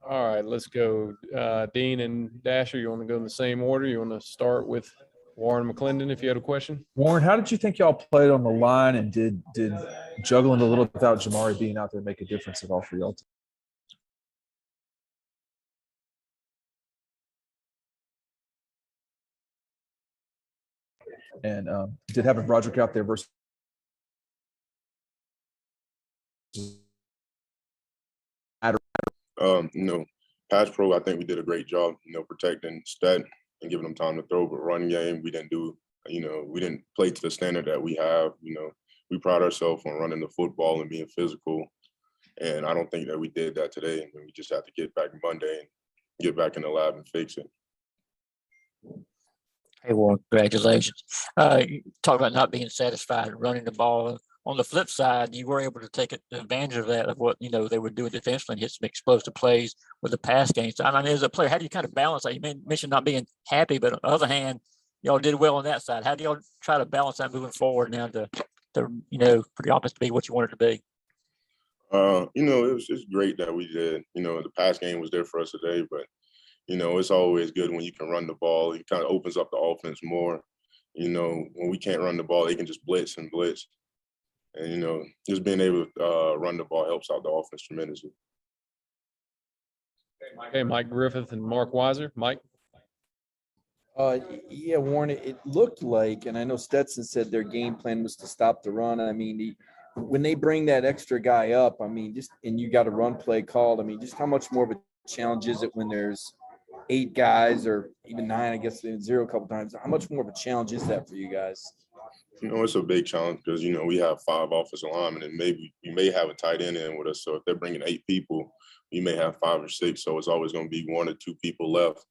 All right, let's go. Dean and Dasher, you want to go in the same order? You want to start with Warren McClendon if you had a question? Warren, how did you think y'all played on the line, and did juggling a little without Jamari being out there make a difference at all for y'all? And did having Broderick out there versus Pass pro, I think we did a great job, protecting Stet and giving them time to throw. But run game, we didn't do, we didn't play to the standard that we have. We pride ourselves on running the football and being physical. And I don't think that we did that today. And we just have to get back Monday and get back in the lab and fix it. Hey, Warren, congratulations. You talk about not being satisfied running the ball. On the flip side, you were able to take advantage of that, of what, they were doing defensively and hit some explosive plays with the pass game. So, I mean, as a player, how do you kind of balance that? You mentioned not being happy, but on the other hand, y'all did well on that side. How do y'all try to balance that moving forward now to for the offense to be what you want it to be? It's great that we did. The pass game was there for us today, but, it's always good when you can run the ball. It kind of opens up the offense more. When we can't run the ball, they can just blitz. And, just being able to run the ball helps out the offense tremendously. Okay, Mike Griffith and Mark Weiser. Mike? Yeah, Warren, it looked like, and I know Stetson said their game plan was to stop the run. I mean, when they bring that extra guy up, and you got a run play called, just how much more of a challenge is it when there's 8 guys or even 9, I guess, 0 a couple times? How much more of a challenge is that for you guys? It's a big challenge because, we have 5 offensive linemen, and maybe we may have a tight end in with us. So if they're bringing 8 people, we may have 5 or 6. So it's always going to be 1 or 2 people left.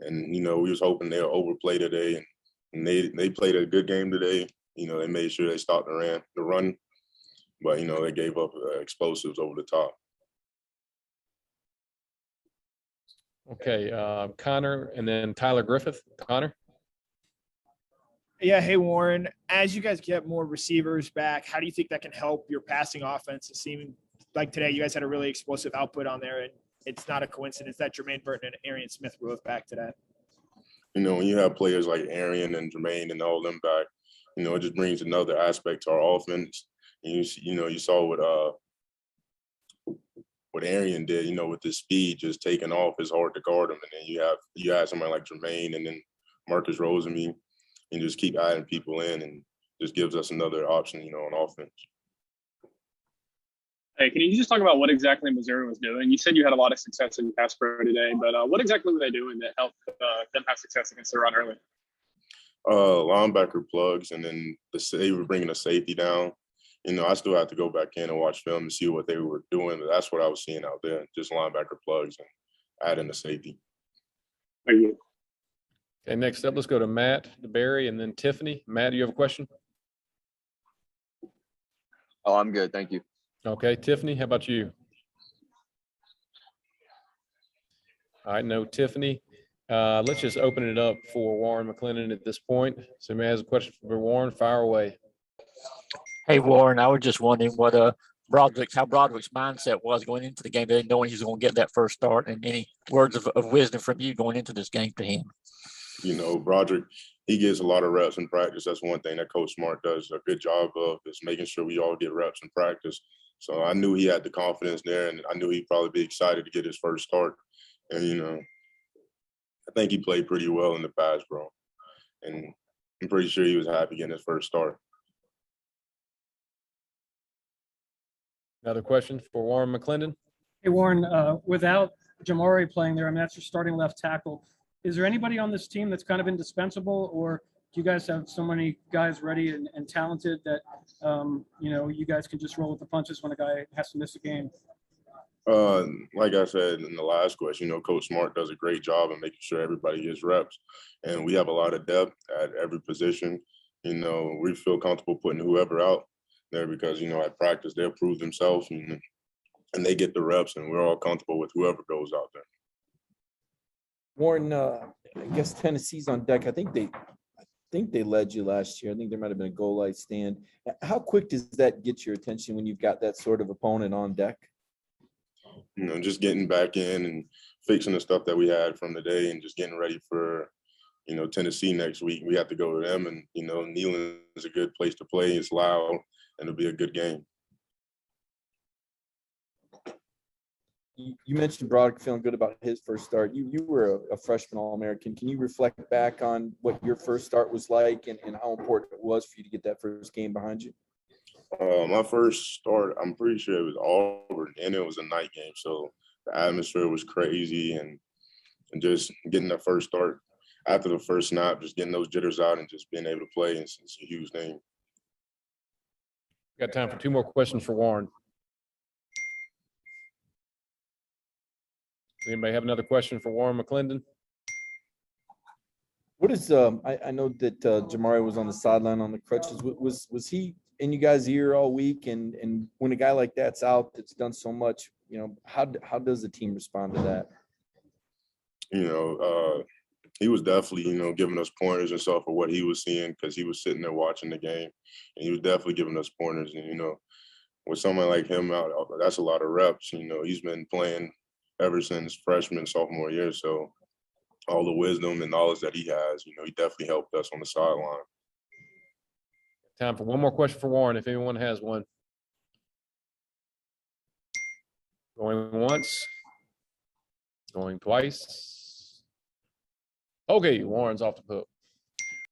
And, we was hoping they'll overplay today. And they played a good game today. They made sure they stopped the run. But, they gave up explosives over the top. Okay, Connor and then Tyler Griffith. Connor? Yeah, hey, Warren, as you guys get more receivers back, how do you think that can help your passing offense? It seemed like today you guys had a really explosive output on there, and it's not a coincidence that Jermaine Burton and Arian Smith were both back today. When you have players like Arian and Jermaine and all them back, it just brings another aspect to our offense. And you saw what Arian did, with his speed just taking off. It's hard to guard him. And then you have somebody like Jermaine and then Marcus Rosenby, and just keep adding people in, and just gives us another option, on offense. Hey, can you just talk about what exactly Missouri was doing? You said you had a lot of success in pass pro today, but what exactly were they doing that helped them have success against the run early? Linebacker plugs, and then they were bringing a safety down. I still have to go back in and watch film to see what they were doing, but that's what I was seeing out there, just linebacker plugs and adding the safety. Thank you. Okay, next up, let's go to Matt DeBerry and then Tiffany. Matt, do you have a question? Oh, I'm good. Thank you. Okay, Tiffany, how about you? All right, no, Tiffany. Let's just open it up for Warren McClendon at this point. So, may I has a question for Warren? Fire away. Hey, Warren, I was just wondering what how Broderick's mindset was going into the game, knowing he's going to get that first start, and any words of wisdom from you going into this game to him. Broderick, he gets a lot of reps in practice. That's one thing that Coach Smart does a good job of, is making sure we all get reps in practice. So I knew he had the confidence there, and I knew he'd probably be excited to get his first start. And, I think he played pretty well in the pass, bro. And I'm pretty sure he was happy getting his first start. Another question for Warren McClendon. Hey, Warren, without Jamari playing there, that's your starting left tackle. Is there anybody on this team that's kind of indispensable, or do you guys have so many guys ready and talented that, you guys can just roll with the punches when a guy has to miss a game? Like I said in the last question, Coach Smart does a great job of making sure everybody gets reps. And we have a lot of depth at every position. We feel comfortable putting whoever out there because, at practice, they'll prove themselves and they get the reps, and we're all comfortable with whoever goes out there. Warren, I guess Tennessee's on deck. I think they led you last year. I think there might have been a goal line stand. How quick does that get your attention when you've got that sort of opponent on deck? just getting back in and fixing the stuff that we had from today and just getting ready for, Tennessee next week. We have to go to them, and, Neyland is a good place to play. It's loud, and it'll be a good game. You mentioned Broderick feeling good about his first start. You were a freshman All-American. Can you reflect back on what your first start was like and how important it was for you to get that first game behind you? My first start, I'm pretty sure it was Auburn, and it was a night game. So the atmosphere was crazy, and just getting that first start after the first snap, just getting those jitters out and just being able to play. It's a huge thing. Got time for 2 more questions for Warren. Anybody have another question for Warren McClendon? What is I know that Jamari was on the sideline on the crutches. Was he in you guys' ear all week? And when a guy like that's out, that's done so much, how does the team respond to that? He was definitely, giving us pointers and stuff for what he was seeing, because he was sitting there watching the game, and he was definitely giving us pointers. And, with someone like him out, that's a lot of reps. He's been playing ever since freshman, sophomore year. So all the wisdom and knowledge that he has, he definitely helped us on the sideline. Time for 1 more question for Warren, if anyone has one. Going once, going twice. Okay, Warren's off the hook.